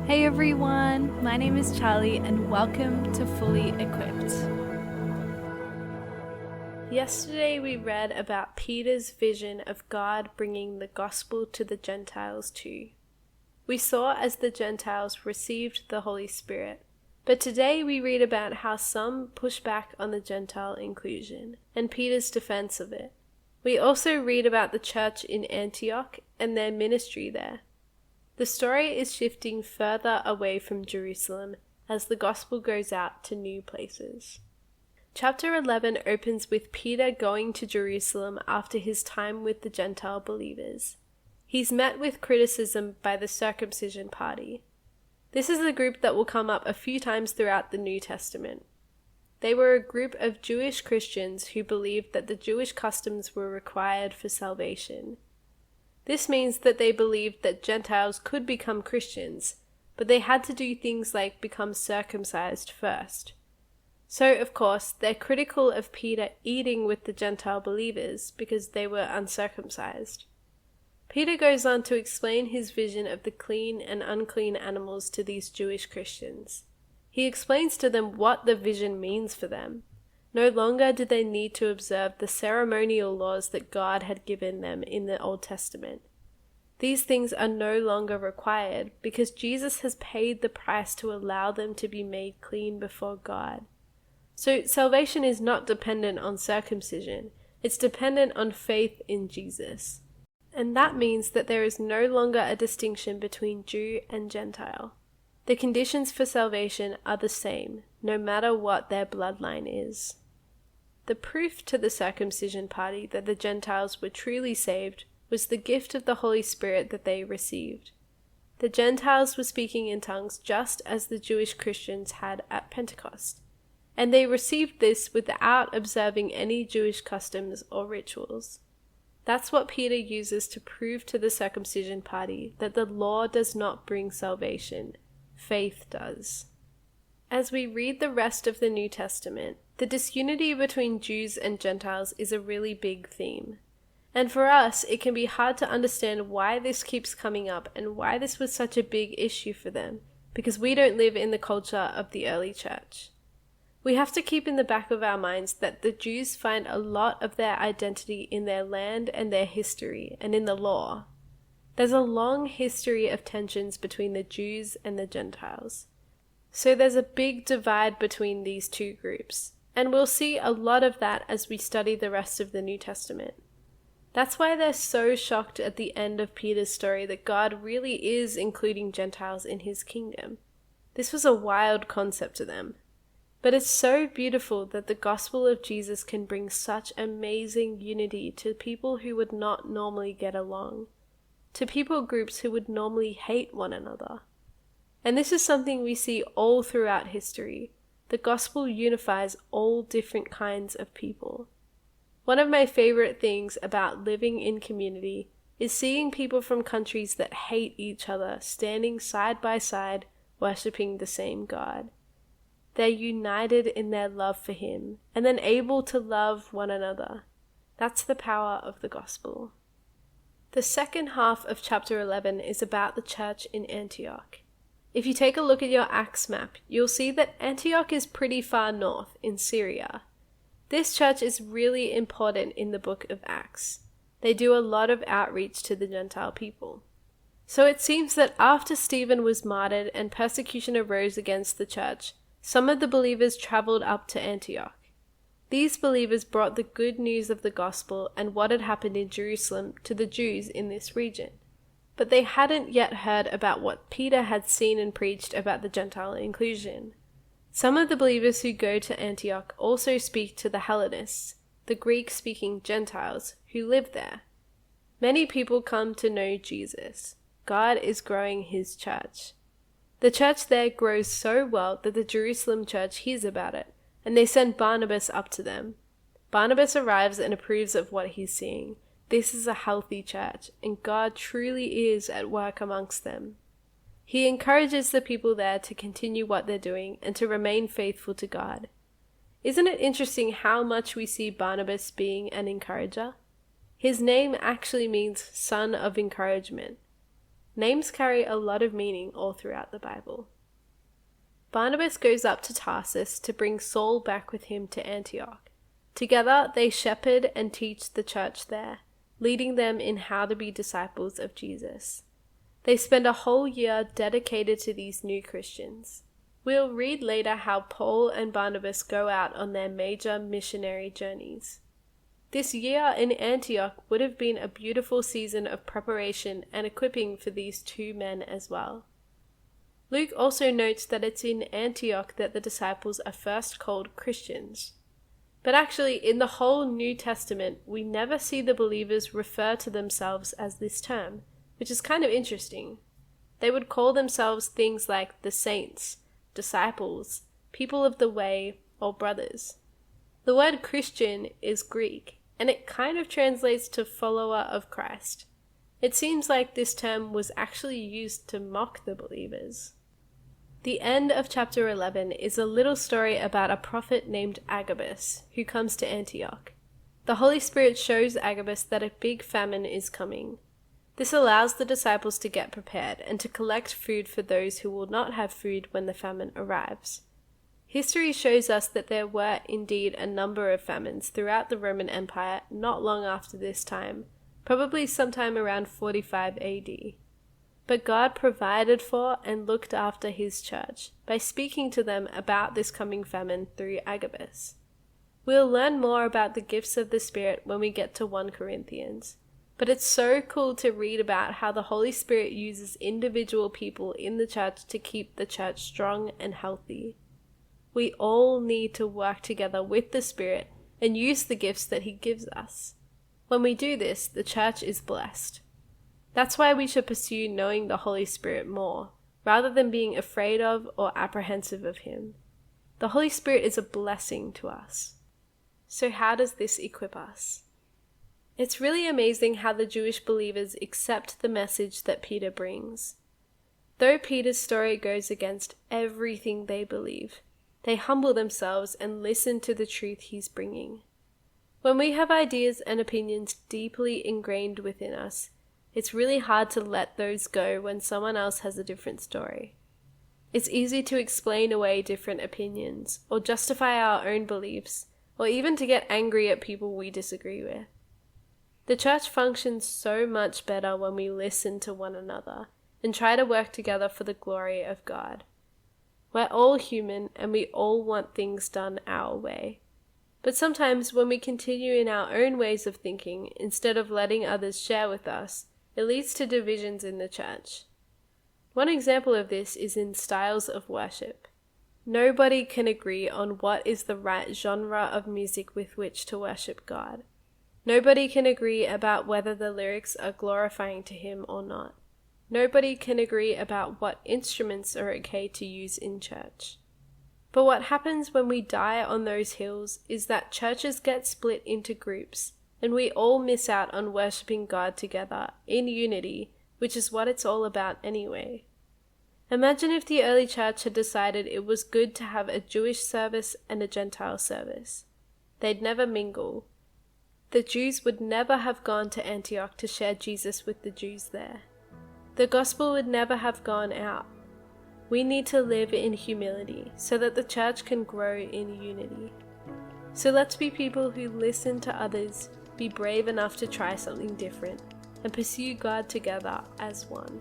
Hey everyone, my name is Charlie and welcome to Fully Equipped. Yesterday we read about Peter's vision of God bringing the gospel to the Gentiles too. We saw as the Gentiles received the Holy Spirit, but today we read about how some push back on the Gentile inclusion and Peter's defense of it. We also read about the church in Antioch and their ministry there. The story is shifting further away from Jerusalem as the gospel goes out to new places. Chapter 11 opens with Peter going to Jerusalem after his time with the Gentile believers. He's met with criticism by the circumcision party. This is a group that will come up a few times throughout the New Testament. They were a group of Jewish Christians who believed that the Jewish customs were required for salvation. This means that they believed that Gentiles could become Christians, but they had to do things like become circumcised first. So, of course, they're critical of Peter eating with the Gentile believers because they were uncircumcised. Peter goes on to explain his vision of the clean and unclean animals to these Jewish Christians. He explains to them what the vision means for them. No longer did they need to observe the ceremonial laws that God had given them in the Old Testament. These things are no longer required because Jesus has paid the price to allow them to be made clean before God. So salvation is not dependent on circumcision, it's dependent on faith in Jesus. And that means that there is no longer a distinction between Jew and Gentile. The conditions for salvation are the same, no matter what their bloodline is. The proof to the circumcision party that the Gentiles were truly saved was the gift of the Holy Spirit that they received. The Gentiles were speaking in tongues just as the Jewish Christians had at Pentecost, and they received this without observing any Jewish customs or rituals. That's what Peter uses to prove to the circumcision party that the law does not bring salvation, faith does. As we read the rest of the New Testament, the disunity between Jews and Gentiles is a really big theme. And for us, it can be hard to understand why this keeps coming up and why this was such a big issue for them, because we don't live in the culture of the early church. We have to keep in the back of our minds that the Jews find a lot of their identity in their land and their history and in the law. There's a long history of tensions between the Jews and the Gentiles. So there's a big divide between these two groups, and we'll see a lot of that as we study the rest of the New Testament. That's why they're so shocked at the end of Peter's story that God really is including Gentiles in his kingdom. This was a wild concept to them. But it's so beautiful that the gospel of Jesus can bring such amazing unity to people who would not normally get along, to people groups who would normally hate one another. And this is something we see all throughout history. The gospel unifies all different kinds of people. One of my favorite things about living in community is seeing people from countries that hate each other standing side by side, worshipping the same God. They're united in their love for Him, and then able to love one another. That's the power of the gospel. The second half of chapter 11 is about the church in Antioch. If you take a look at your Acts map, you'll see that Antioch is pretty far north in Syria. This church is really important in the book of Acts. They do a lot of outreach to the Gentile people. So it seems that after Stephen was martyred and persecution arose against the church, some of the believers traveled up to Antioch. These believers brought the good news of the gospel and what had happened in Jerusalem to the Jews in this region. But they hadn't yet heard about what Peter had seen and preached about the Gentile inclusion. Some of the believers who go to Antioch also speak to the Hellenists, the Greek-speaking Gentiles who live there. Many people come to know Jesus. God is growing his church. The church there grows so well that the Jerusalem church hears about it, and they send Barnabas up to them. Barnabas arrives and approves of what he's seeing. This is a healthy church, and God truly is at work amongst them. He encourages the people there to continue what they're doing and to remain faithful to God. Isn't it interesting how much we see Barnabas being an encourager? His name actually means son of encouragement. Names carry a lot of meaning all throughout the Bible. Barnabas goes up to Tarsus to bring Saul back with him to Antioch. Together they shepherd and teach the church there, leading them in how to be disciples of Jesus. They spend a whole year dedicated to these new Christians. We'll read later how Paul and Barnabas go out on their major missionary journeys. This year in Antioch would have been a beautiful season of preparation and equipping for these two men as well. Luke also notes that it's in Antioch that the disciples are first called Christians. But actually, in the whole New Testament, we never see the believers refer to themselves as this term, which is kind of interesting. They would call themselves things like the saints, disciples, people of the way, or brothers. The word Christian is Greek, and it kind of translates to follower of Christ. It seems like this term was actually used to mock the believers. The end of chapter 11 is a little story about a prophet named Agabus who comes to Antioch. The Holy Spirit shows Agabus that a big famine is coming. This allows the disciples to get prepared and to collect food for those who will not have food when the famine arrives. History shows us that there were indeed a number of famines throughout the Roman Empire not long after this time, probably sometime around 45 AD. But God provided for and looked after his church by speaking to them about this coming famine through Agabus. We'll learn more about the gifts of the Spirit when we get to 1 Corinthians. But it's so cool to read about how the Holy Spirit uses individual people in the church to keep the church strong and healthy. We all need to work together with the Spirit and use the gifts that he gives us. When we do this, the church is blessed. That's why we should pursue knowing the Holy Spirit more, rather than being afraid of or apprehensive of him. The Holy Spirit is a blessing to us. So how does this equip us? It's really amazing how the Jewish believers accept the message that Peter brings. Though Peter's story goes against everything they believe, they humble themselves and listen to the truth he's bringing. When we have ideas and opinions deeply ingrained within us, it's really hard to let those go when someone else has a different story. It's easy to explain away different opinions, or justify our own beliefs, or even to get angry at people we disagree with. The church functions so much better when we listen to one another and try to work together for the glory of God. We're all human and we all want things done our way. But sometimes when we continue in our own ways of thinking instead of letting others share with us, it leads to divisions in the church. One example of this is in styles of worship. Nobody can agree on what is the right genre of music with which to worship God. Nobody can agree about whether the lyrics are glorifying to him or not. Nobody can agree about what instruments are okay to use in church. But what happens when we die on those hills is that churches get split into groups, and we all miss out on worshiping God together in unity, which is what it's all about anyway. Imagine if the early church had decided it was good to have a Jewish service and a Gentile service. They'd never mingle. The Jews would never have gone to Antioch to share Jesus with the Jews there. The gospel would never have gone out. We need to live in humility so that the church can grow in unity. So let's be people who listen to others, be brave enough to try something different, and pursue God together as one.